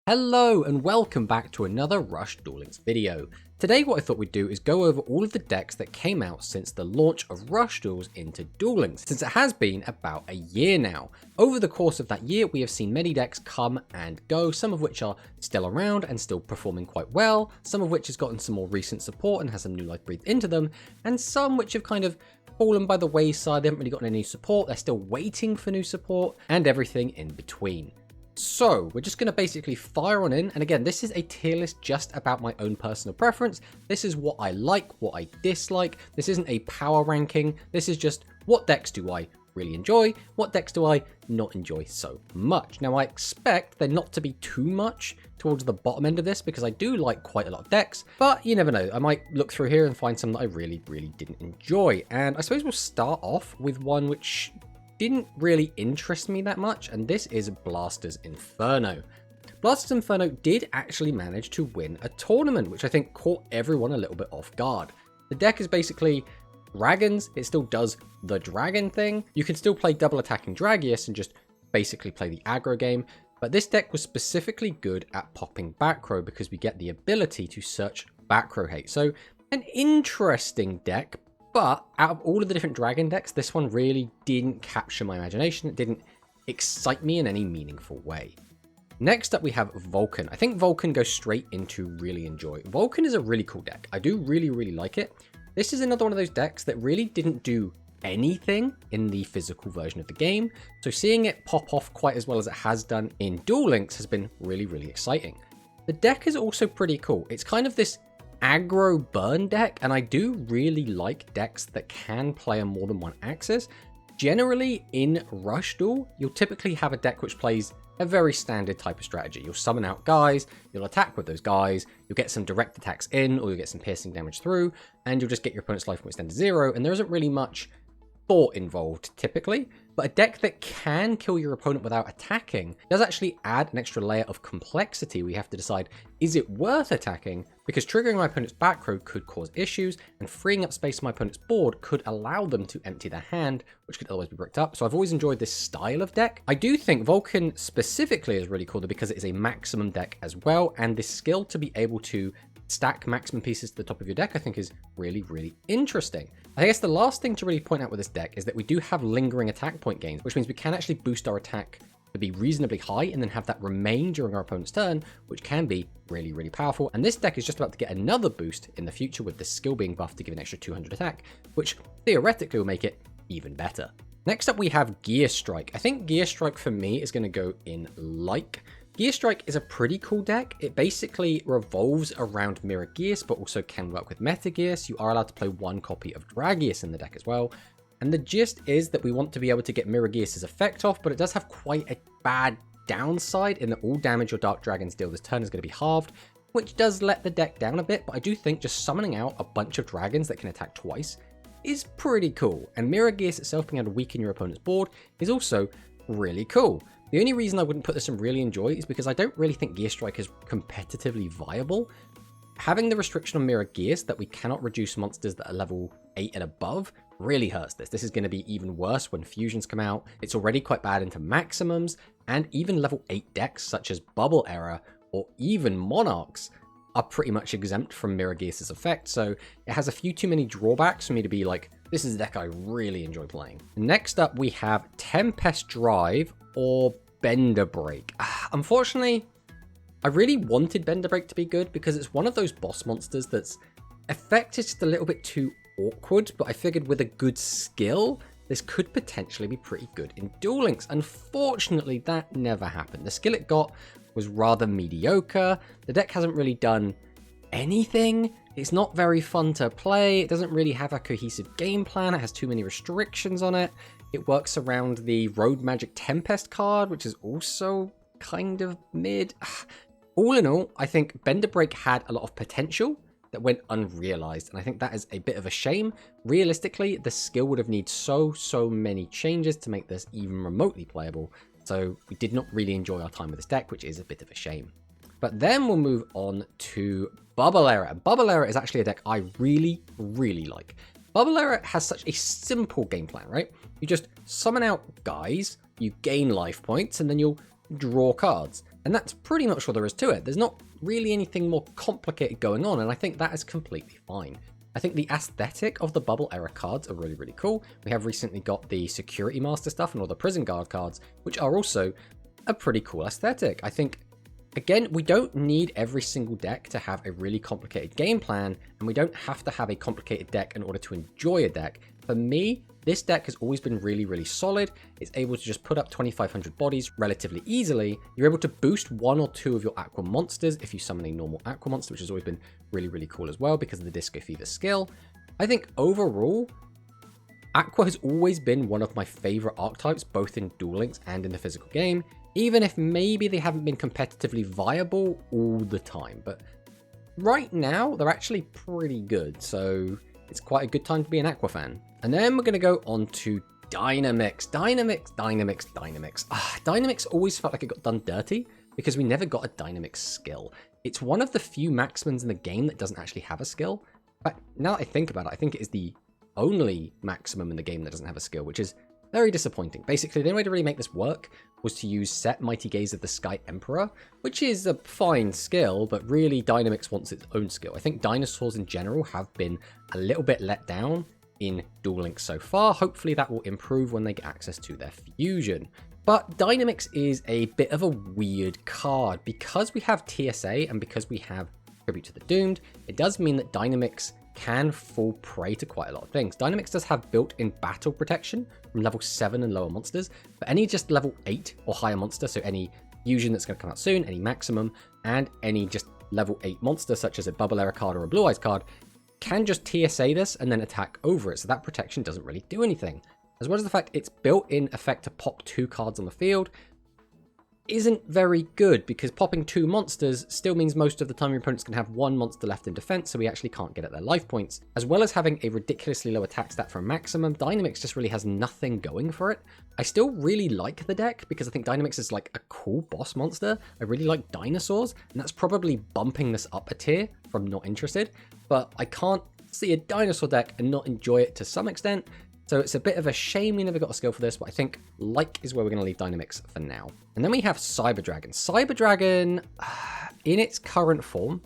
Hello and welcome back to another Rush Duel Links video. Today what I thought we'd do is go over all of the decks that came out since the launch of Rush Duels into Duel Links, since it has been about a year now. Over the course of that year we have seen many decks come and go, some of which are still around and still performing quite well, some of which has gotten some more recent support and has some new life breathed into them, and some which have kind of fallen by the wayside. They haven't really gotten any support, they're still waiting for new support, and everything in between. So we're just going to basically fire on in, and again this is a tier list just about my own personal preference. This is what I like, what I dislike. This isn't a power ranking, this is just what decks do I really enjoy, what decks do I not enjoy so much. Now I expect there not to be too much towards the bottom end of this because I do like quite a lot of decks, but you never know, I might look through here and find some that I really didn't enjoy. And I suppose we'll start off with one which didn't really interest me that much, and this is Blaster's Inferno. Blaster's Inferno did actually manage to win a tournament, which I think caught everyone a little bit off guard. The deck is basically dragons, it still does the dragon thing. You can still play double attacking Dragius and just basically play the aggro game, but this deck was specifically good at popping back row because we get the ability to search back row hate. So an interesting deck, but out of all of the different dragon decks, this one really didn't capture my imagination. It didn't excite me in any meaningful way. Next up, we have Vulcan. I think Vulcan goes straight into really enjoy. Vulcan is a really cool deck. I do really like it. This is another one of those decks that really didn't do anything in the physical version of the game. So seeing it pop off quite as well as it has done in Duel Links has been really exciting. The deck is also pretty cool. It's kind of this aggro burn deck, and I do really like decks that can play on more than one axis. Generally in Rush Duel, you'll typically have a deck which plays a very standard type of strategy. You'll summon out guys, you'll attack with those guys, you'll get some direct attacks in, or you'll get some piercing damage through, and you'll just get your opponent's life points down to 0, and there isn't really much thought involved typically. But a deck that can kill your opponent without attacking does actually add an extra layer of complexity. We have to decide, is it worth attacking? Because triggering my opponent's back row could cause issues, and freeing up space on my opponent's board could allow them to empty their hand, which could otherwise be bricked up. So I've always enjoyed this style of deck. I do think Vulcan specifically is really cool because it is a maximum deck as well, and this skill to be able to stack maximum pieces to the top of your deck I think is really interesting. I guess the last thing to really point out with this deck is that we do have lingering attack point gains, which means we can actually boost our attack to be reasonably high and then have that remain during our opponent's turn, which can be really powerful. And this deck is just about to get another boost in the future with this skill being buffed to give an extra 200 attack, which theoretically will make it even better. Next up we have Gear Strike. I think Gear Strike for me is going to go in like. Gear Strike is a pretty cool deck. It basically revolves around Mirror Gears, but also can work with Meta Gears. You are allowed to play one copy of Dragius in the deck as well. And the gist is that we want to be able to get Mirror Gears' effect off, but it does have quite a bad downside in that all damage your Dark Dragons deal this turn is going to be halved, which does let the deck down a bit, but I do think just summoning out a bunch of dragons that can attack twice is pretty cool. And Mirror Gears itself being able to weaken your opponent's board is also really cool. The only reason I wouldn't put this in really enjoy is because I don't really think Gear Strike is competitively viable. Having the restriction on Mirror Gears that we cannot reduce monsters that are level 8 and above really hurts this. This is going to be even worse when fusions come out. It's already quite bad into maximums, and even level 8 decks such as Bubble Era or even Monarchs are pretty much exempt from Mirror Gears' effect, so it has a few too many drawbacks for me to be like, this is a deck I really enjoy playing. Next up we have Tempest Drive or Bender Break. Unfortunately, I really wanted Bender Break to be good because it's one of those boss monsters that's effect is just a little bit too awkward, but I figured with a good skill, this could potentially be pretty good in Duel Links. Unfortunately, that never happened. The skill it got was rather mediocre. The deck hasn't really done anything. It's not very fun to play. It doesn't really have a cohesive game plan. It has too many restrictions on it. It works around the Road Magic Tempest card, which is also kind of mid. All in all, I think Bender Break had a lot of potential that went unrealized, and I think that is a bit of a shame. Realistically, the skill would have needed so many changes to make this even remotely playable, so we did not really enjoy our time with this deck, which is a bit of a shame. But then we'll move on to Bubble Era. Bubble Era is actually a deck I really like. Bubble Era has such a simple game plan, right? You just summon out guys, you gain life points, and then you'll draw cards. And that's pretty much what there is to it. There's not really anything more complicated going on, and I think that is completely fine. I think the aesthetic of the Bubble era cards are really, really cool. We have recently got the Security Master stuff and all the Prison Guard cards, which are also a pretty cool aesthetic. I think, again, we don't need every single deck to have a really complicated game plan, and we don't have to have a complicated deck in order to enjoy a deck. For me, this deck has always been really, really solid. It's able to just put up 2,500 bodies relatively easily. You're able to boost 1 or 2 of your Aqua monsters if you summon a normal Aqua monster, which has always been really, really cool as well because of the Disco Fever skill. I think overall, Aqua has always been one of my favorite archetypes, both in Duel Links and in the physical game, even if maybe they haven't been competitively viable all the time. But right now, they're actually pretty good, so it's quite a good time to be an Aqua fan. And then we're going to go on to Dynamics. Dynamics. Dynamics always felt like it got done dirty because we never got a Dynamics skill. It's one of the few Maximums in the game that doesn't actually have a skill. But now that I think about it, I think it is the only Maximum in the game that doesn't have a skill, which is very disappointing. Basically, the only way to really make this work was to use Set Mighty Gaze of the Sky Emperor, which is a fine skill, but really Dynamics wants its own skill. I think dinosaurs in general have been a little bit let down in Duel Links so far. Hopefully that will improve when they get access to their fusion. But Dynamics is a bit of a weird card. Because we have TSA and because we have Tribute to the Doomed, it does mean that Dynamics can fall prey to quite a lot of things. Dynamics does have built-in battle protection from level 7 and lower monsters, but any just level 8 or higher monster, so any fusion that's going to come out soon, any maximum, and any just level 8 monster such as a Bubble Era card or a Blue Eyes card, can just TSA this and then attack over it, so that protection doesn't really do anything. As well as the fact its built-in effect to pop 2 cards on the field isn't very good, because popping 2 monsters still means most of the time your opponent's can have 1 monster left in defense, so we actually can't get at their life points. As well as having a ridiculously low attack stat for a maximum, Dynamics just really has nothing going for it. I still really like the deck because I think Dynamics is like a cool boss monster. I really like dinosaurs, and that's probably bumping this up a tier from not interested, but I can't see a dinosaur deck and not enjoy it to some extent. So it's a bit of a shame we never got a skill for this, but I think like is where we're going to leave Dynamics for now. And then we have Cyber Dragon. Cyber Dragon, in its current form,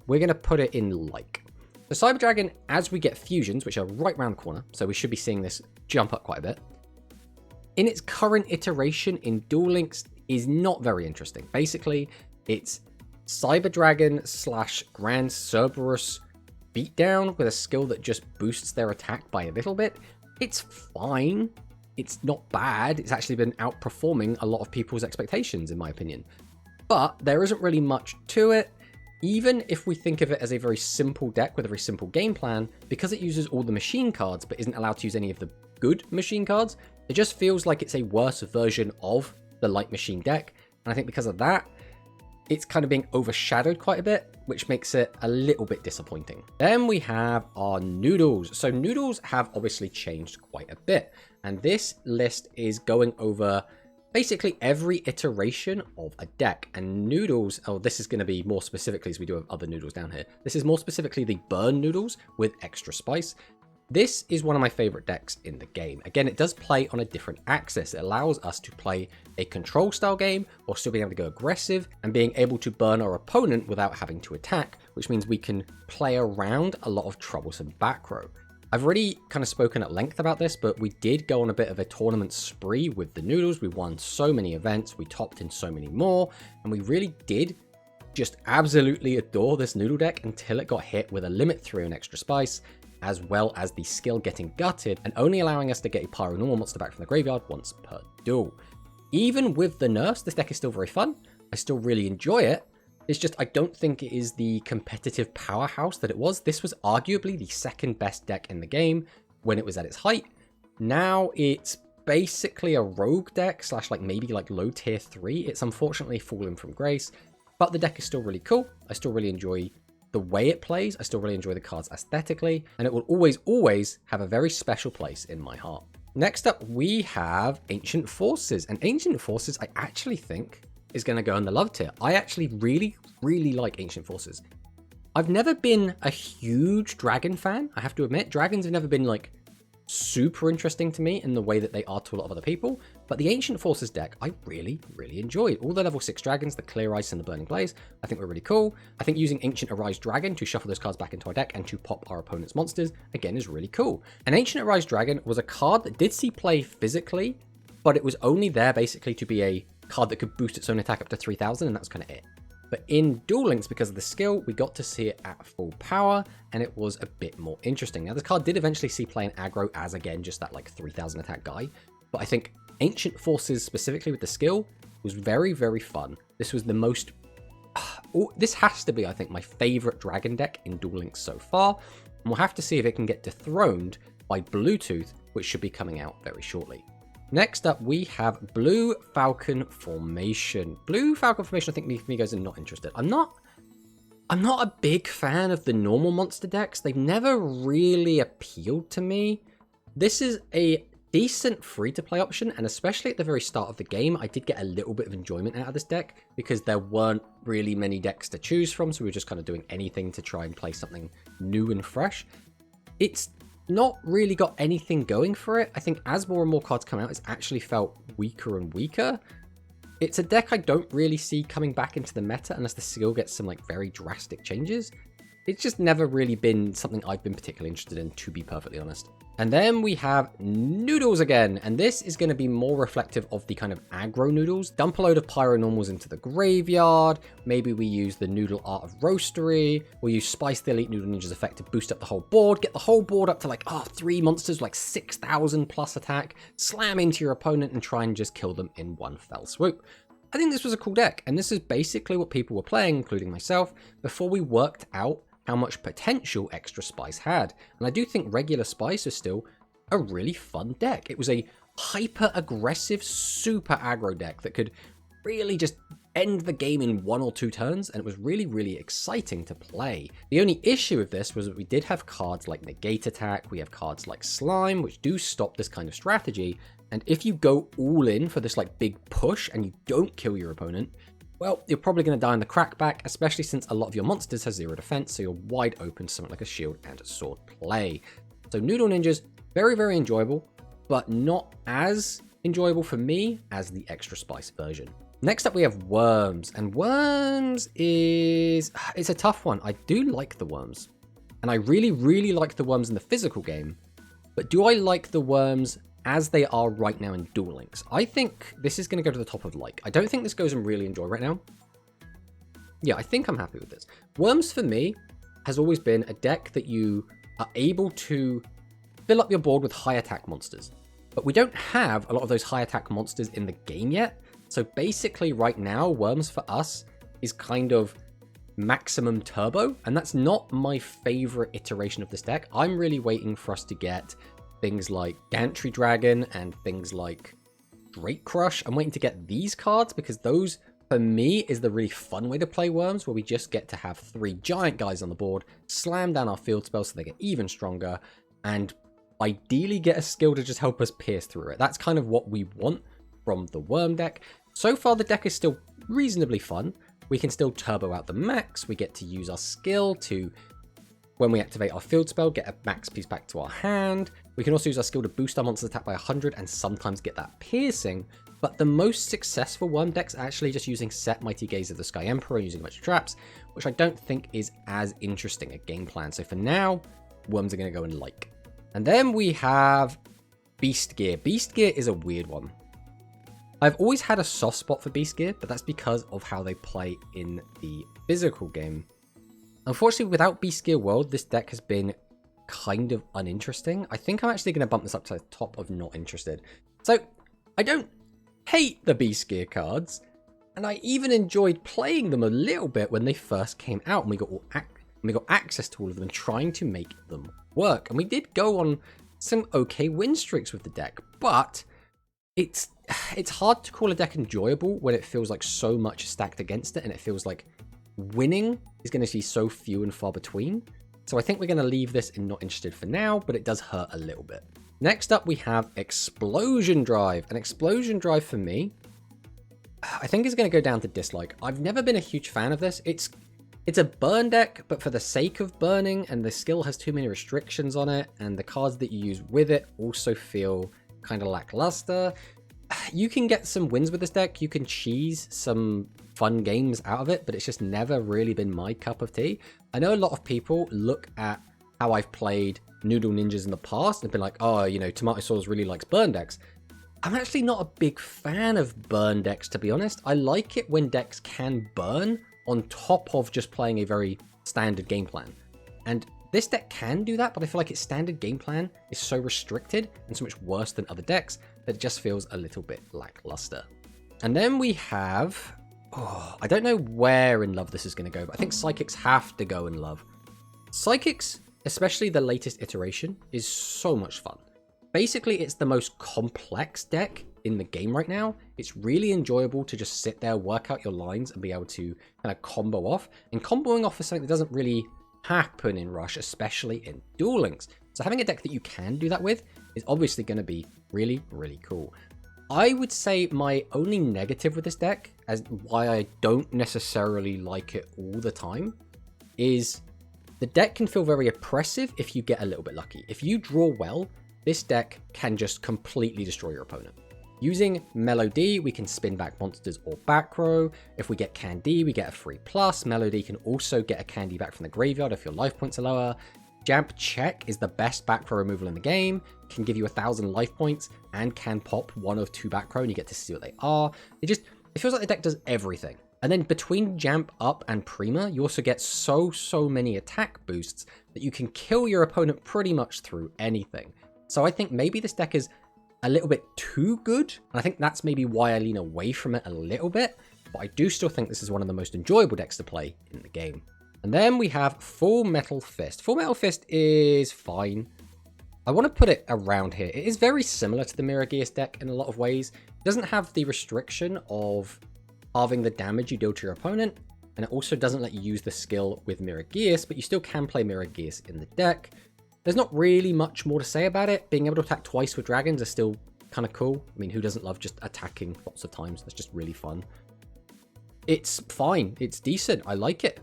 we're going to put it in like. So Cyber Dragon, as we get fusions, which are right around the corner, so we should be seeing this jump up quite a bit, in its current iteration in Duel Links is not very interesting. Basically, it's Cyber Dragon / Grand Cerberus Beatdown with a skill that just boosts their attack by a little bit. It's fine. It's not bad. It's actually been outperforming a lot of people's expectations, in my opinion. But there isn't really much to it. Even if we think of it as a very simple deck with a very simple game plan, because it uses all the machine cards but isn't allowed to use any of the good machine cards, it just feels like it's a worse version of the light machine deck. And I think because of that, it's kind of being overshadowed quite a bit, which makes it a little bit disappointing. Then we have our Noodles. So Noodles have obviously changed quite a bit. And this list is going over basically every iteration of a deck. And Noodles, oh, this is going to be more specifically, as we do have other Noodles down here. This is more specifically the Burn Noodles with extra spice. This is one of my favorite decks in the game. Again, it does play on a different axis. It allows us to play a control style game or still being able to go aggressive and being able to burn our opponent without having to attack, which means we can play around a lot of troublesome back row. I've already kind of spoken at length about this, but we did go on a bit of a tournament spree with the Noodles. We won so many events, we topped in so many more, and we really did just absolutely adore this Noodle deck until it got hit with a limit through an extra spice, as well as the skill getting gutted and only allowing us to get a Pyro normal monster back from the graveyard once per duel. Even with the nerfs, this deck is still very fun. I still really enjoy it. It's just I don't think it is the competitive powerhouse that it was. This was arguably the second best deck in the game when it was at its height. Now it's basically a rogue deck / like maybe like low tier 3. It's unfortunately fallen from grace, but the deck is still really cool. I still really enjoy the way it plays. I still really enjoy the cards aesthetically, and it will always have a very special place in my heart. Next up, we have Ancient Forces, and Ancient Forces I actually think is going to go in the love tier. I actually really like Ancient Forces. I've never been a huge dragon fan, I have to admit. Dragons have never been like super interesting to me in the way that they are to a lot of other people, But the Ancient Forces deck, I really enjoyed. All the level 6 dragons, the Clear Ice and the Burning Blaze, I think were really cool. I think using Ancient Arise Dragon to shuffle those cards back into our deck and to pop our opponent's monsters, again, is really cool. An Ancient Arise Dragon was a card that did see play physically, but it was only there basically to be a card that could boost its own attack up to 3000, and that's kind of it. But in Duel Links, because of the skill, we got to see it at full power, and it was a bit more interesting. Now, this card did eventually see play in aggro as, again, just that like 3000 attack guy. But I think Ancient Forces, specifically with the skill, was very fun. This was the most... this has to be, I think, my favorite dragon deck in Duel Links so far. And we'll have to see if it can get dethroned by Bluetooth, which should be coming out very shortly. Next up, we have Blue Falcon Formation. Blue Falcon Formation, I think me guys are not interested. I'm not a big fan of the normal monster decks. They've never really appealed to me. This is a decent free-to-play option, and especially at the very start of the game, I did get a little bit of enjoyment out of this deck because there weren't really many decks to choose from, so we were just kind of doing anything to try and play something new and fresh. It's not really got anything going for it. I think as more and more cards come out, it's actually felt weaker and weaker. It's a deck I don't really see coming back into the meta unless the skill gets some like very drastic changes. It's just never really been something I've been particularly interested in, to be perfectly honest. And then we have Noodles again, and this is going to be more reflective of the kind of aggro Noodles. Dump a load of Pyronormals into the graveyard. Maybe we use the Noodle Art of Roastery. We'll use Spice the Elite Noodle Ninja's effect to boost up the whole board. Get the whole board up to like, 3 monsters, like 6,000 plus attack. Slam into your opponent and try and just kill them in one fell swoop. I think this was a cool deck, and this is basically what people were playing, including myself, before we worked out how much potential extra Spice had. And I do think regular Spice is still a really fun deck. It was a hyper aggressive, super aggro deck that could really just end the game in 1 or 2 turns, and it was really exciting to play. The only issue with this was that we did have cards like Negate Attack, we have cards like Slime, which do stop this kind of strategy, and if you go all in for this like big push and you don't kill your opponent, well, you're probably going to die in the crackback, especially since a lot of your monsters have 0 defense, so you're wide open to something like a shield and a sword play. So Noodle Ninjas, very enjoyable, but not as enjoyable for me as the extra Spice version. Next up, we have Worms, and Worms it's a tough one. I do like the Worms, and I really like the Worms in the physical game, but do I like the Worms as they are right now in Duel Links? I think this is going to go to the top of like. I don't think this goes in really enjoy right now. Yeah, I think I'm happy with this. Worms for me has always been a deck that you are able to fill up your board with high attack monsters. But we don't have a lot of those high attack monsters in the game yet. So basically right now, Worms for us is kind of maximum turbo. And that's not my favorite iteration of this deck. I'm really waiting for us to get things like Gantry Dragon and things like Drake Crush. I'm waiting to get these cards because those, for me, is the really fun way to play Worms, where we just get to have 3 giant guys on the board, slam down our field spells so they get even stronger, and ideally get a skill to just help us pierce through it. That's kind of what we want from the Worm deck. So far, the deck is still reasonably fun. We can still turbo out the max. We get to use our skill to, when we activate our field spell, get a max piece back to our hand. We can also use our skill to boost our monster's attack by 100 and sometimes get that piercing. But the most successful Worm decks are actually just using Set Mighty Gaze of the Sky Emperor and using a bunch of traps, which I don't think is as interesting a game plan. So for now, Worms are going to go in like. And then we have Beast Gear. Beast Gear is a weird one. I've always had a soft spot for Beast Gear, but that's because of how they play in the physical game. Unfortunately, without Beast Gear World, this deck has been kind of uninteresting. I think I'm actually going to bump this up to the top of not interested. So, I don't hate the Beast Gear cards, and I even enjoyed playing them a little bit when they first came out, and we got access to all of them and trying to make them work. And we did go on some okay win streaks with the deck, but it's hard to call a deck enjoyable when it feels like so much is stacked against it, and it feels like winning is going to be so few and far between. So I think we're going to leave this in not interested for now, but it does hurt a little bit. Next up, we have Explosion Drive. And Explosion Drive for me, I think is going to go down to dislike. I've never been a huge fan of this. It's a burn deck, but for the sake of burning, and the skill has too many restrictions on it, and the cards that you use with it also feel kind of lackluster. you can get some wins with this deck. You can cheese some fun games out of it, but it's just never really been my cup of tea. I know a lot of people look at how I've played Noodle Ninjas in the past and been like, oh, you know, Tomato Sauce really likes burn decks. I'm actually not a big fan of burn decks, to be honest. I like it when decks can burn on top of just playing a very standard game plan. And this deck can do that, but I feel like its standard game plan is so restricted and so much worse than other decks that it just feels a little bit lackluster. And then we have, I don't know where in love this is going to go, but I think Psychics have to go in love. Psychics, especially the latest iteration, is so much fun. Basically, it's the most complex deck in the game right now. It's really enjoyable to just sit there, work out your lines, and be able to kind of combo off. And comboing off is something that doesn't really happen in Rush, especially in Duel Links. So having a deck that you can do that with is obviously going to be really, really cool. I would say my only negative with this deck, as why I don't necessarily like it all the time, is the deck can feel very oppressive if you get a little bit lucky. If you draw well, this deck can just completely destroy your opponent. Using Melody, we can spin back monsters or back row. If we get Candy, we get a free plus. Melody can also get a Candy back from the graveyard if your life points are lower. Jamp Check is the best back row removal in the game, can give you 1,000 life points, and can pop one of 2 back row, and you get to see what they are. It feels like the deck does everything. And then between Jamp Up and Prima, you also get so many attack boosts that you can kill your opponent pretty much through anything. So I think maybe this deck is a little bit too good, and I think that's maybe why I lean away from it a little bit, but I do still think this is one of the most enjoyable decks to play in the game. And then we have Full Metal Fist. Full Metal Fist is fine. I want to put it around here. It is very similar to the Mirror Gears deck in a lot of ways. It doesn't have the restriction of halving the damage you deal to your opponent, and it also doesn't let you use the skill with Mirror Gears, but you still can play Mirror Gears in the deck. There's not really much more to say about it. Being able to attack twice with dragons is still kind of cool. I mean, who doesn't love just attacking lots of times? That's just really fun. It's fine. It's decent. I like it.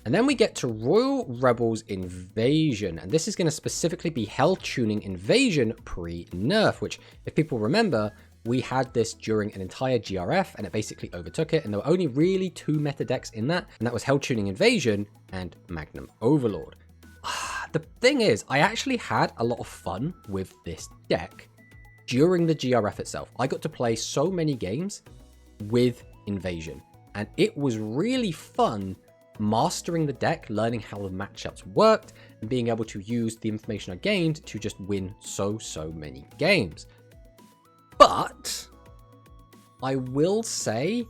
And then we get to Royal Rebels Invasion. And this is going to specifically be Hell Tuning Invasion pre-nerf, which, if people remember, we had this during an entire GRF and it basically overtook it. And there were only really 2 meta decks in that. And that was Hell Tuning Invasion and Magnum Overlord. The thing is, I actually had a lot of fun with this deck during the GRF itself. I got to play so many games with Invasion, and it was really fun mastering the deck, learning how the matchups worked, and being able to use the information I gained to just win so many games. But I will say,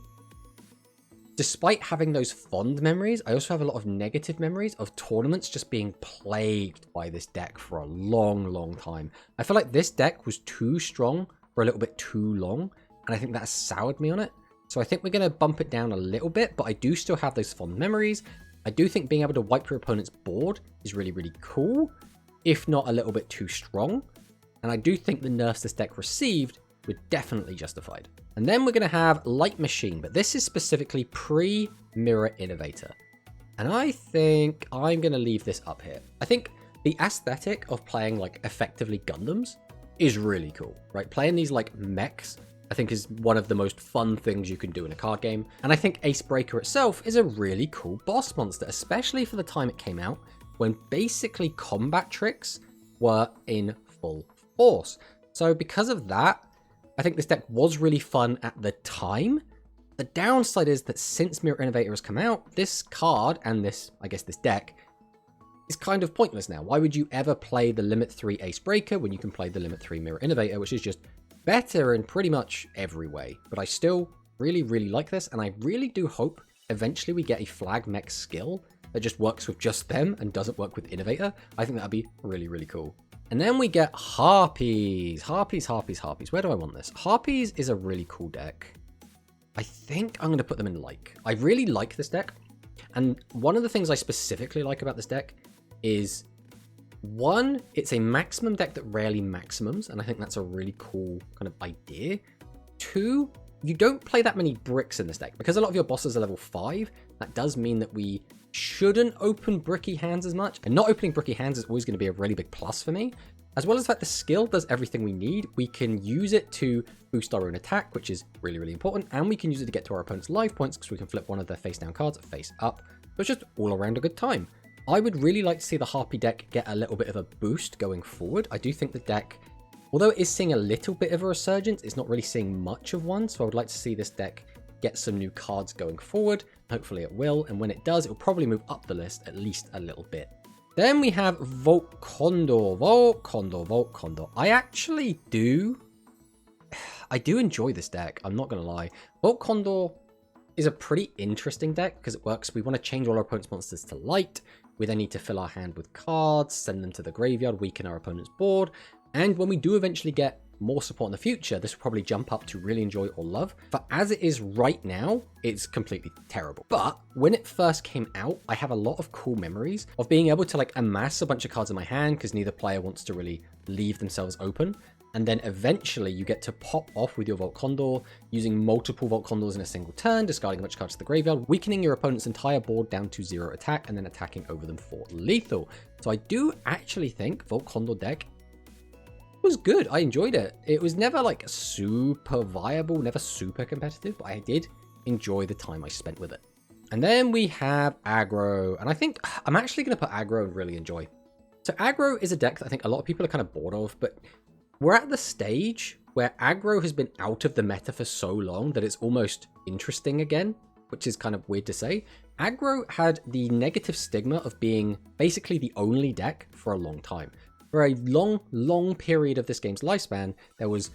despite having those fond memories, I also have a lot of negative memories of tournaments just being plagued by this deck for a long time. I feel like this deck was too strong for a little bit too long, and I think that soured me on it. So I think we're going to bump it down a little bit, but I do still have those fond memories. I do think being able to wipe your opponent's board is really cool, if not a little bit too strong. And I do think the nerfs this deck received were definitely justified. And then we're going to have Light Machine, but this is specifically pre-Mirror Innovator. And I think I'm going to leave this up here. I think the aesthetic of playing like effectively Gundams is really cool, right? Playing these like mechs, I think is one of the most fun things you can do in a card game. And I think Ace Breaker itself is a really cool boss monster, especially for the time it came out, when basically combat tricks were in full force. So because of that, I think this deck was really fun at the time. The downside is that since Mirror Innovator has come out, this card and this, I guess this deck, is kind of pointless now. Why would you ever play the Limit 3 Ace Breaker when you can play the Limit 3 Mirror Innovator, which is just better in pretty much every way. But I still really like this, and I really do hope eventually we get a flag mech skill that just works with just them and doesn't work with Innovator. I think that'd be really cool. And then we get Harpies. Harpies. Where do I want this? Harpies is a really cool deck. I think I'm going to put them in like. I really like this deck. And one of the things I specifically like about this deck is, one, it's a maximum deck that rarely maximums, and I think that's a really cool kind of idea. Two, you don't play that many bricks in this deck. Because a lot of your bosses are level 5, that does mean that we shouldn't open bricky hands as much. And not opening bricky hands is always going to be a really big plus for me. As well as that, the skill does everything we need. We can use it to boost our own attack, which is really, really important. And we can use it to get to our opponent's life points because we can flip one of their face down cards face up. So it's just all around a good time. I would really like to see the Harpy deck get a little bit of a boost going forward. I do think the deck, although it is seeing a little bit of a resurgence, it's not really seeing much of one. So I would like to see this deck get some new cards going forward. Hopefully it will. And when it does, it will probably move up the list at least a little bit. Then we have Condor. Condor. I do enjoy this deck. I'm not going to lie. Condor is a pretty interesting deck because it works. We want to change all our opponent's monsters to light. We then need to fill our hand with cards, send them to the graveyard, weaken our opponent's board. And when we do eventually get more support in the future, this will probably jump up to really enjoy or love. But as it is right now, it's completely terrible. But when it first came out, I have a lot of cool memories of being able to like amass a bunch of cards in my hand because neither player wants to really leave themselves open. And then eventually you get to pop off with your Condor, using multiple Condors in a single turn, discarding a bunch of cards to the graveyard, weakening your opponent's entire board down to 0 attack, and then attacking over them for lethal. So I do actually think Condor deck was good. I enjoyed it. It was never like super viable, never super competitive, but I did enjoy the time I spent with it. And then we have Aggro, and I think I'm actually going to put Aggro and really enjoy. So Aggro is a deck that I think a lot of people are kind of bored of, but we're at the stage where Aggro has been out of the meta for so long that it's almost interesting again, which is kind of weird to say. Aggro had the negative stigma of being basically the only deck for a long time. For a long period of this game's lifespan, there was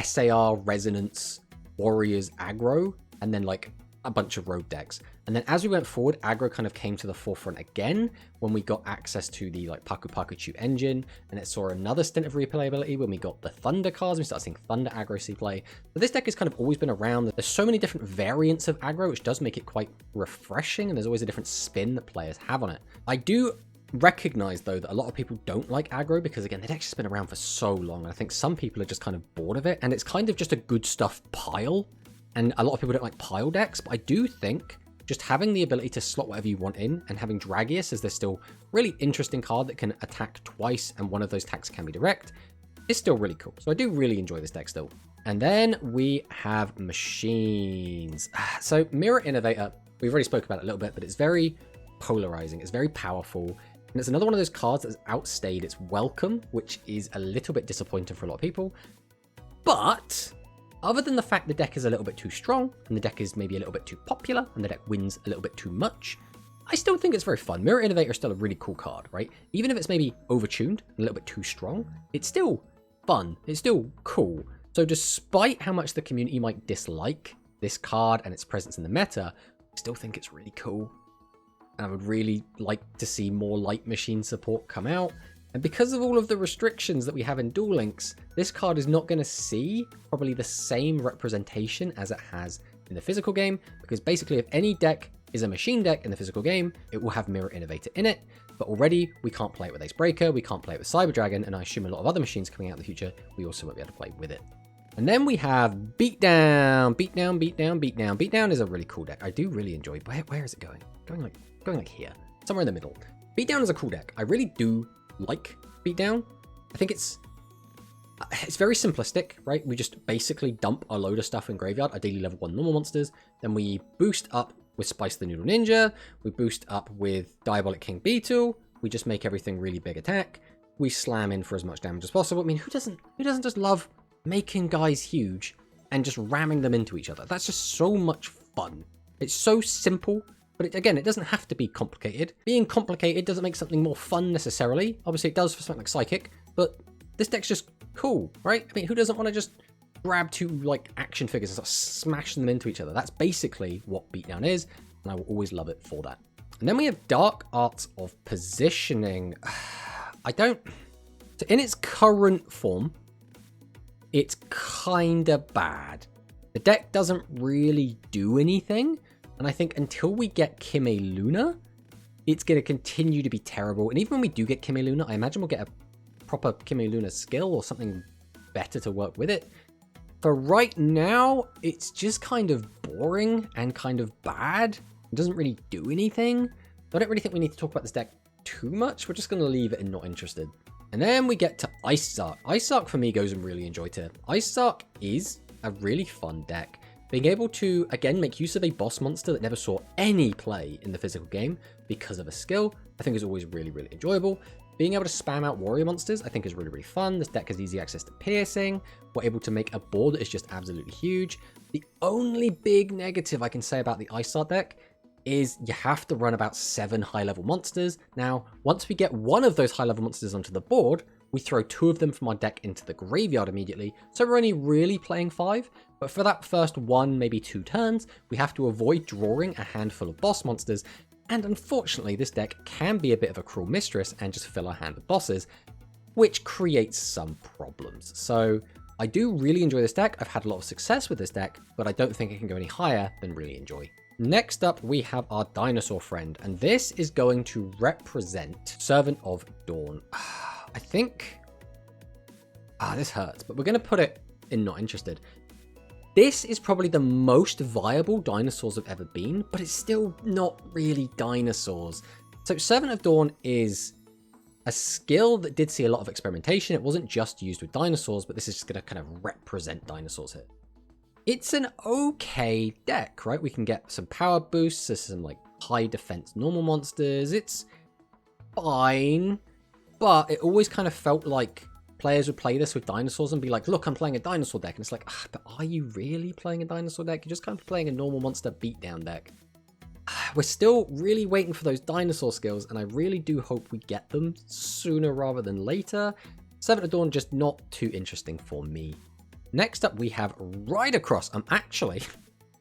SAR, Resonance, Warriors, Aggro, and then like a bunch of rogue decks. And then as we went forward, Aggro kind of came to the forefront again when we got access to the like Paku engine, and it saw another stint of replayability when we got the Thunder cards. We started seeing Thunder Aggro see play. But this deck has kind of always been around. There's so many different variants of Aggro, which does make it quite refreshing, and there's always a different spin that players have on it. I do recognize though that a lot of people don't like Aggro because again, the deck's just been around for so long, and I think some people are just kind of bored of it, and it's kind of just a good stuff pile. And a lot of people don't like pile decks, but I do think just having the ability to slot whatever you want in and having Dragius as this still really interesting card that can attack twice and one of those attacks can be direct is still really cool. So I do really enjoy this deck still. And then we have machines. So Mirror Innovator, we've already spoke about it a little bit, but it's very polarizing. It's very powerful. And it's another one of those cards that's outstayed its welcome, which is a little bit disappointing for a lot of people. But other than the fact the deck is a little bit too strong, and the deck is maybe a little bit too popular, and the deck wins a little bit too much, I still think it's very fun. Mirror Innovator is still a really cool card, right? Even if it's maybe overtuned, and a little bit too strong, it's still fun. It's still cool. So despite how much the community might dislike this card and its presence in the meta, I still think it's really cool. And I would really like to see more light machine support come out. And because of all of the restrictions that we have in Duel Links, this card is not going to see probably the same representation as it has in the physical game, because basically if any deck is a machine deck in the physical game, it will have Mirror Innovator in it. But already we can't play it with Ace Breaker, we can't play it with Cyber Dragon, and I assume a lot of other machines coming out in the future, we also won't be able to play with it. And then we have Beatdown. Beatdown is a really cool deck. I do really enjoy. Where is it going? Going like here, somewhere in the middle. Beatdown is a cool deck. I really do like Beatdown. I think it's very simplistic, right? We just basically dump a load of stuff in graveyard, ideally level 1 normal monsters. Then we boost up with Spice the Noodle Ninja. We boost up with Diabolic King Beetle. We just make everything really big attack. We slam in for as much damage as possible. I mean, who doesn't just love making guys huge and just ramming them into each other? That's just so much fun. It's so simple. But again, it doesn't have to be complicated. Being complicated doesn't make something more fun necessarily. Obviously, it does for something like Psychic, but this deck's just cool, right? I mean, who doesn't want to just grab two like action figures and start smashing them into each other? That's basically what Beatdown is, and I will always love it for that. And then we have Dark Arts of Positioning. So in its current form, it's kinda bad. The deck doesn't really do anything. And I think until we get Kime Luna, it's going to continue to be terrible. And even when we do get Kime Luna, I imagine we'll get a proper Kime Luna skill or something better to work with it. For right now, it's just kind of boring and kind of bad. It doesn't really do anything. I don't really think we need to talk about this deck too much. We're just going to leave it and not interested. And then we get to Ice Ark. Ice Ark for me goes in really enjoy tier. Ice Ark is a really fun deck. Being able to, again, make use of a boss monster that never saw any play in the physical game because of a skill, I think is always really, really enjoyable. Being able to spam out warrior monsters, I think is really, really fun. This deck has easy access to piercing. We're able to make a board that is just absolutely huge. The only big negative I can say about the Ice Ark deck is you have to run about 7 high-level monsters. Now, once we get one of those high-level monsters onto the board, we throw 2 of them from our deck into the graveyard immediately, so we're only really playing 5, but for that first 1, maybe 2 turns, we have to avoid drawing a handful of boss monsters, and unfortunately this deck can be a bit of a cruel mistress and just fill our hand with bosses, which creates some problems. So I do really enjoy this deck, I've had a lot of success with this deck, but I don't think it can go any higher than really enjoy. Next up, we have our dinosaur friend, and this is going to represent Servant of Dawn. I think... this hurts, but we're going to put it in not interested. This is probably the most viable dinosaurs have ever been, but it's still not really dinosaurs. So Servant of Dawn is a skill that did see a lot of experimentation. It wasn't just used with dinosaurs, but this is just going to kind of represent dinosaurs here. It's an okay deck, right? We can get some power boosts, there's some like high defense normal monsters. It's fine, but it always kind of felt like players would play this with dinosaurs and be like, look, I'm playing a dinosaur deck. And it's like, but are you really playing a dinosaur deck? You're just kind of playing a normal monster beatdown deck. We're still really waiting for those dinosaur skills, and I really do hope we get them sooner rather than later. Servant of Dawn, just not too interesting for me. Next up, we have Ride Across. I'm actually...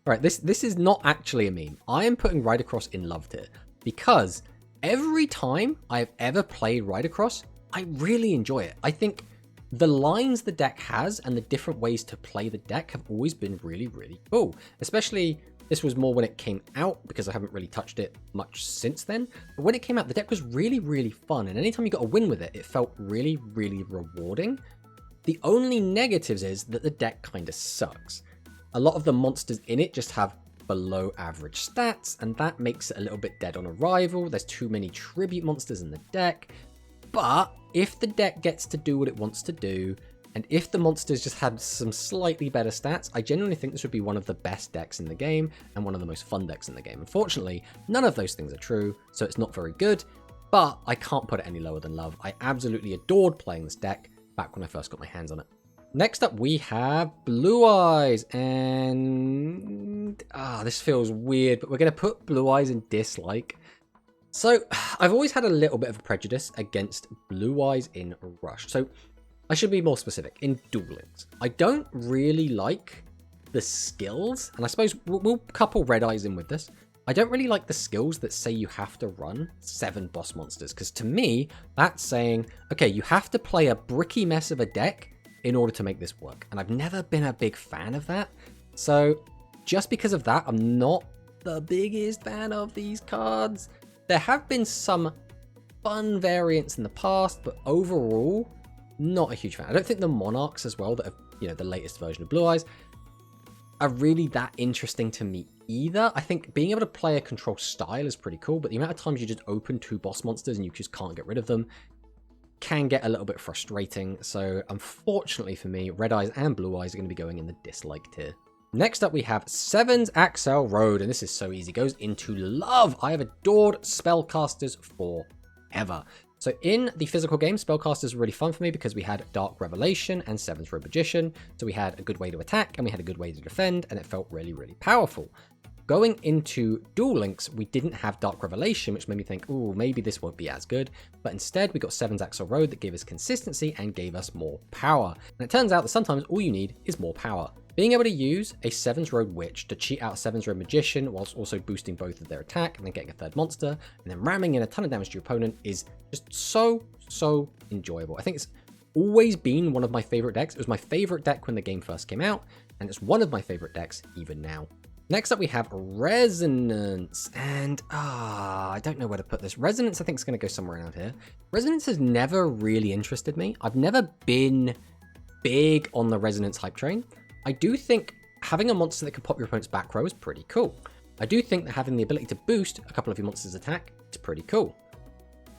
Right, this is not actually a meme. I am putting Ride Across in love tier because every time I've ever played Ride Across, I really enjoy it. I think the lines the deck has and the different ways to play the deck have always been really, really cool. Especially, this was more when it came out because I haven't really touched it much since then. But when it came out, the deck was really, really fun. And anytime you got a win with it, it felt really, really rewarding. The only negatives is that the deck kind of sucks. A lot of the monsters in it just have below average stats, and that makes it a little bit dead on arrival. There's too many tribute monsters in the deck. But if the deck gets to do what it wants to do, and if the monsters just had some slightly better stats, I genuinely think this would be one of the best decks in the game and one of the most fun decks in the game. Unfortunately, none of those things are true, so it's not very good, but I can't put it any lower than love. I absolutely adored playing this deck back when I first got my hands on it. Next up, we have Blue Eyes, and this feels weird, but we're going to put Blue Eyes in dislike. So I've always had a little bit of a prejudice against Blue Eyes in Rush. So I should be more specific. In Duel Links, I don't really like the skills, and I suppose we'll couple Red Eyes in with this. I don't really like the skills that say you have to run 7 boss monsters, because to me, that's saying, okay, you have to play a bricky mess of a deck in order to make this work. And I've never been a big fan of that. So just because of that, I'm not the biggest fan of these cards. There have been some fun variants in the past, but overall, not a huge fan. I don't think the Monarchs as well, that have, the latest version of Blue Eyes, are really that interesting to me either. I think being able to play a control style is pretty cool, but the amount of times you just open 2 boss monsters and you just can't get rid of them can get a little bit frustrating. So unfortunately for me, Red Eyes and Blue Eyes are going to be going in the dislike tier. Next up, we have SEVENS Axel Road, and this is so easy. Goes into love. I have adored spellcasters forever. So in the physical game, spellcasters were really fun for me because we had Dark Revelation and SEVENS Road Magician. So we had a good way to attack and we had a good way to defend, and it felt really, really powerful. Going into Duel Links, we didn't have Dark Revelation, which made me think, ooh, maybe this won't be as good. But instead, we got SEVENS Axel Road that gave us consistency and gave us more power. And it turns out that sometimes all you need is more power. Being able to use a SEVENS Road Witch to cheat out SEVENS Road Magician whilst also boosting both of their attack and then getting a 3rd monster and then ramming in a ton of damage to your opponent is just so enjoyable. I think it's always been one of my favorite decks. It was my favorite deck when the game first came out, and it's one of my favorite decks even now. Next up, we have Resonance, and I don't know where to put this. Resonance, I think, is going to go somewhere around here. Resonance has never really interested me. I've never been big on the Resonance hype train. I do think having a monster that can pop your opponent's back row is pretty cool. I do think that having the ability to boost a couple of your monster's attack is pretty cool.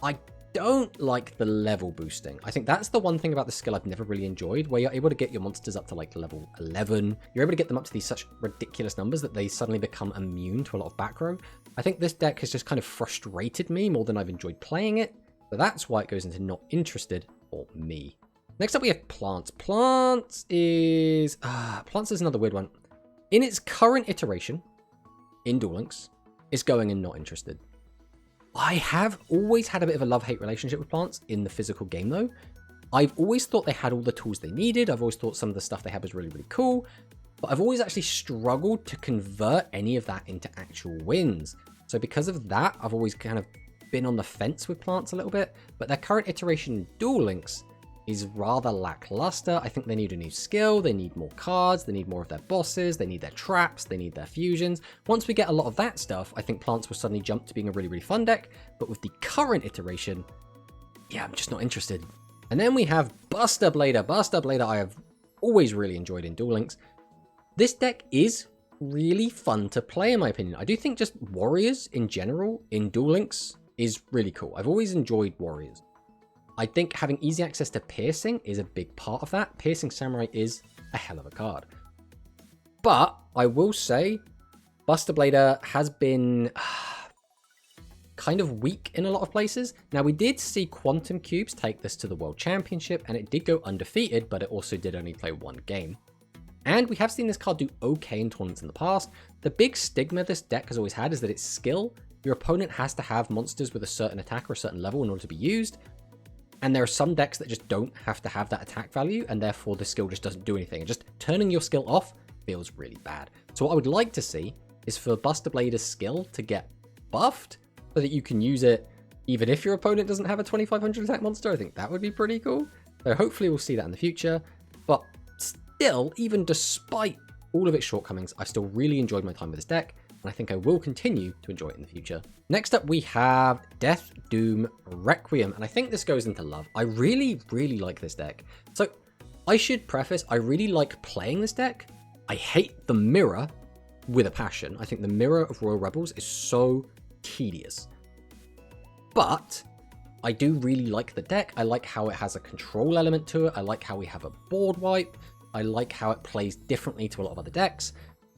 I don't like the level boosting. I think that's the one thing about the skill I've never really enjoyed, where you're able to get your monsters up to like level 11. You're able to get them up to these such ridiculous numbers that they suddenly become immune to a lot of back row. I think this deck has just kind of frustrated me more than I've enjoyed playing it. But that's why it goes into not interested for me. Next up we have Plants. Plants is another weird one. In its current iteration, in Duel Links, it's going in not interested. I have always had a bit of a love-hate relationship with Plants in the physical game though. I've always thought they had all the tools they needed. I've always thought some of the stuff they had was really, really cool. But I've always actually struggled to convert any of that into actual wins. So because of that, I've always kind of been on the fence with Plants a little bit. But their current iteration in Duel Links is rather lackluster. I think they need a new skill, they need more cards, they need more of their bosses, they need their traps, they need their fusions. Once we get a lot of that stuff, I think Plants will suddenly jump to being a really, really fun deck. But with the current iteration, yeah, I'm just not interested. And then we have Buster Blader. Buster Blader I have always really enjoyed in Duel Links. This deck is really fun to play in my opinion. I do think just Warriors in general in Duel Links is really cool. I've always enjoyed Warriors. I think having easy access to Piercing is a big part of that. Piercing Samurai is a hell of a card. But I will say, Buster Blader has been kind of weak in a lot of places. Now, we did see Quantum Cubes take this to the World Championship, and it did go undefeated, but it also did only play one game. And we have seen this card do okay in tournaments in the past. The big stigma this deck has always had is that its skill, your opponent has to have monsters with a certain attack or a certain level in order to be used. And there are some decks that just don't have to have that attack value, and therefore the skill just doesn't do anything. And just turning your skill off feels really bad. So what I would like to see is for Buster Blader's skill to get buffed so that you can use it even if your opponent doesn't have a 2500 attack monster. I think that would be pretty cool. So hopefully we'll see that in the future. But still, even despite all of its shortcomings, I still really enjoyed my time with this deck. And I think I will continue to enjoy it in the future. Next up, we have Death Doom Requiem, and I think this goes into love. I really, really like this deck. So I should preface, I really like playing this deck. I hate the mirror with a passion. I think the mirror of Royal Rebels is so tedious. But I do really like the deck. I like how it has a control element to it. I like how we have a board wipe. I like how it plays differently to a lot of other decks.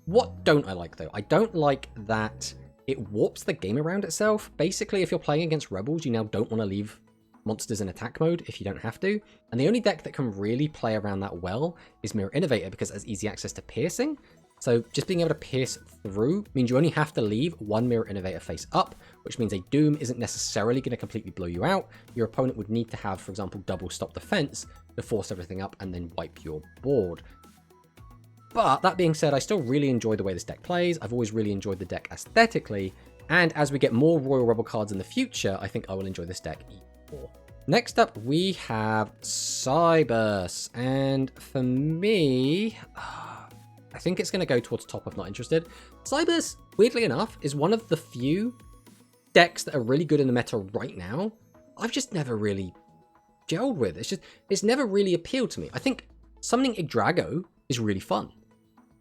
What don't I like though? I don't like that it warps the game around itself. Basically, if you're playing against Rebels, you now don't want to leave monsters in attack mode if you don't have to. And the only deck that can really play around that well is Mirror Innovator because it has easy access to piercing. So just being able to pierce through means you only have to leave one Mirror Innovator face up, which means a Doom isn't necessarily going to completely blow you out. Your opponent would need to have, for example, double stop defense to force everything up and then wipe your board. But that being said, I still really enjoy the way this deck plays. I've always really enjoyed the deck aesthetically. And as we get more Royal Rebel cards in the future, I think I will enjoy this deck even more. Next up, we have Cybus. And for me, I think it's going to go towards top of not interested. Cybus, weirdly enough, is one of the few decks that are really good in the meta right now. I've just never really gelled with. It's never really appealed to me. I think summoning Yggdrago is really fun,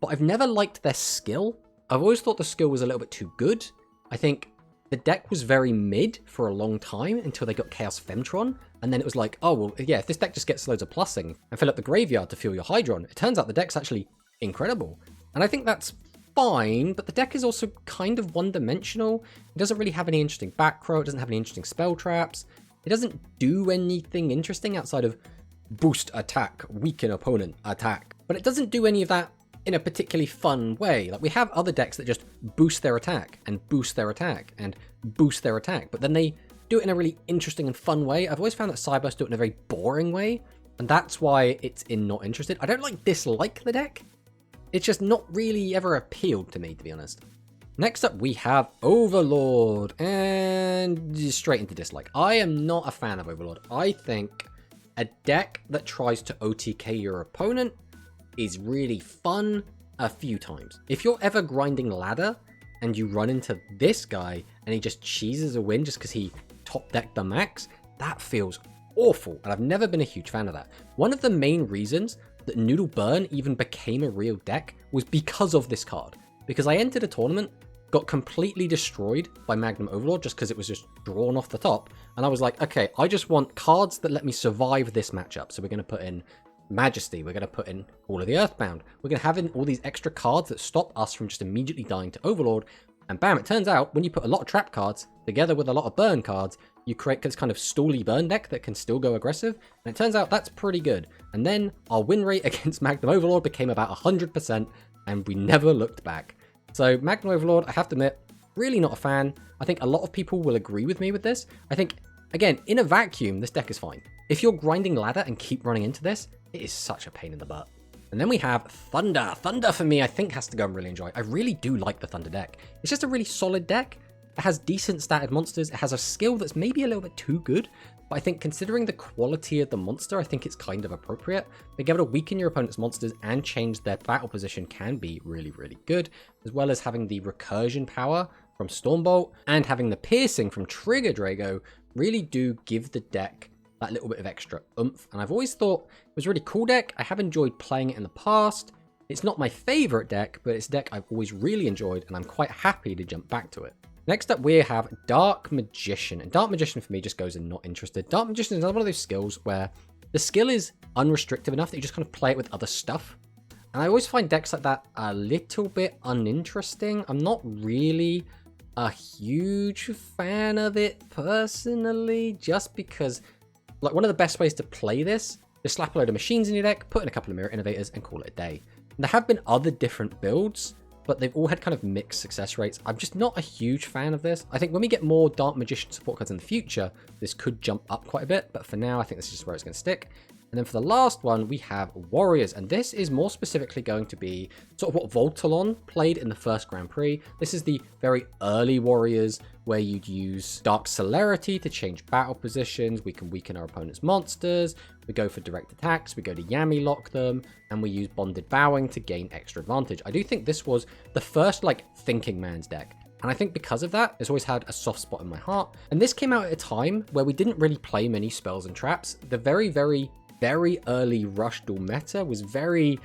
but I've never liked their skill. I've always thought the skill was a little bit too good. I think the deck was very mid for a long time until they got Chaos Femtron, and then it was like, oh, well, yeah, if this deck just gets loads of plussing and fill up the graveyard to fuel your Hydron, it turns out the deck's actually incredible. And I think that's fine, but the deck is also kind of one-dimensional. It doesn't really have any interesting back row, it doesn't have any interesting spell traps, it doesn't do anything interesting outside of boost attack, weaken opponent attack. But it doesn't do any of that in a particularly fun way. Like, we have other decks that just boost their attack and boost their attack and boost their attack, but then they do it in a really interesting and fun way. I've always found that Cybus do it in a very boring way, and that's why it's in not interested. I don't dislike the deck. It's just not really ever appealed to me, to be honest. Next up, we have Overlord, and straight into dislike. I am not a fan of Overlord. I think a deck that tries to OTK your opponent is really fun a few times. If you're ever grinding ladder and you run into this guy and he just cheeses a win just because he top decked the max, that feels awful. And I've never been a huge fan of that. One of the main reasons that Noodle Burn even became a real deck was because of this card. Because I entered a tournament got completely destroyed by Magnum Overlord just because it was just drawn off the top. And I was like, okay, I just want cards that let me survive this matchup. So we're going to put in Majesty. We're going to put in all of the Earthbound. We're going to have in all these extra cards that stop us from just immediately dying to Overlord. And bam, it turns out when you put a lot of trap cards together with a lot of burn cards, you create this kind of stally burn deck that can still go aggressive. And it turns out that's pretty good. And then our win rate against Magnum Overlord became about 100%, and we never looked back. So Magnum Overlord, I have to admit, really not a fan. I think a lot of people will agree with me with this. I think, again, in a vacuum, this deck is fine. If you're grinding ladder and keep running into this, it is such a pain in the butt. And then we have Thunder. Thunder, for me, I think has to go and really enjoy. I really do like the Thunder deck. It's just a really solid deck. It has decent statted monsters. It has a skill that's maybe a little bit too good. But I think considering the quality of the monster, I think it's kind of appropriate. Being able to weaken your opponent's monsters and change their battle position can be really, really good. As well as having the recursion power from Stormbolt and having the piercing from Trigger Drago really do give the deck that little bit of extra oomph. And I've always thought it was a really cool deck. I have enjoyed playing it in the past. It's not my favorite deck, but it's a deck I've always really enjoyed, and I'm quite happy to jump back to it. Next up, we have Dark Magician. And Dark Magician for me just goes in not interested. Dark Magician is another one of those skills where the skill is unrestricted enough that you just kind of play it with other stuff. And I always find decks like that a little bit uninteresting. I'm not really a huge fan of it personally, just because, like, one of the best ways to play this is slap a load of machines in your deck, put in a couple of Mirror Innovators, and call it a day. And there have been other different builds, but they've all had kind of mixed success rates. I'm just not a huge fan of this. I think when we get more Dark Magician support cards in the future, this could jump up quite a bit, but for now, I think this is just where it's going to stick. And then for the last one, we have Warriors, and this is more specifically going to be sort of what Voltalon played in the first Grand Prix. This is the very early Warriors, where you'd use Dark Celerity to change battle positions. We can weaken our opponent's monsters. We go for direct attacks. We go to Yami lock them, and we use Bonded Bowing to gain extra advantage. I do think this was the first, like, thinking man's deck. And I think because of that, it's always had a soft spot in my heart. And this came out at a time where we didn't really play many spells and traps. The very, very early Rush Duel meta was very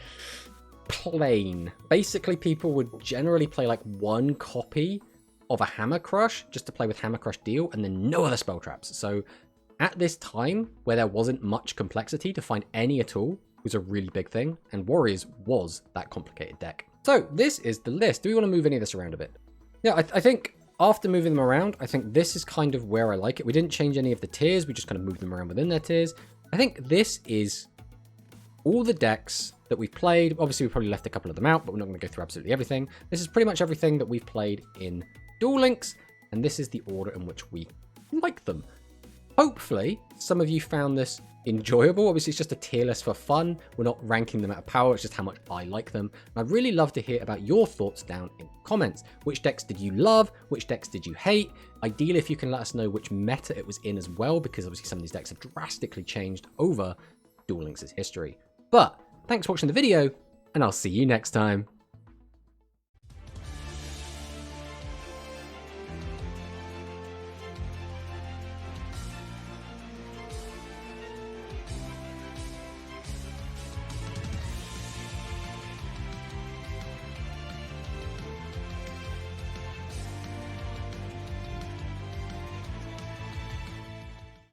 plain. Basically, people would generally play like one copy of a Hammer Crush just to play with Hammer Crush Deal, and then no other spell traps. So at this time, where there wasn't much complexity, to find any at all was a really big thing, and Warriors was that complicated deck. So this is the list. Do we want to move any of this around a bit? Yeah, I think after moving them around, I think this is kind of where I like it. We didn't change any of the tiers. We just kind of moved them around within their tiers. I think this is all the decks that we've played. Obviously, we probably left a couple of them out, but we're not going to go through absolutely everything. This is pretty much everything that we've played in Duel Links, and this is the order in which we like them. Hopefully, some of you found this enjoyable. Obviously, it's just a tier list for fun. We're not ranking them out of power. It's just how much I like them. And I'd really love to hear about your thoughts down in the comments. Which decks did you love? Which decks did you hate? Ideally, if you can let us know which meta it was in as well, because obviously some of these decks have drastically changed over Duel Links' history. But thanks for watching the video, and I'll see you next time.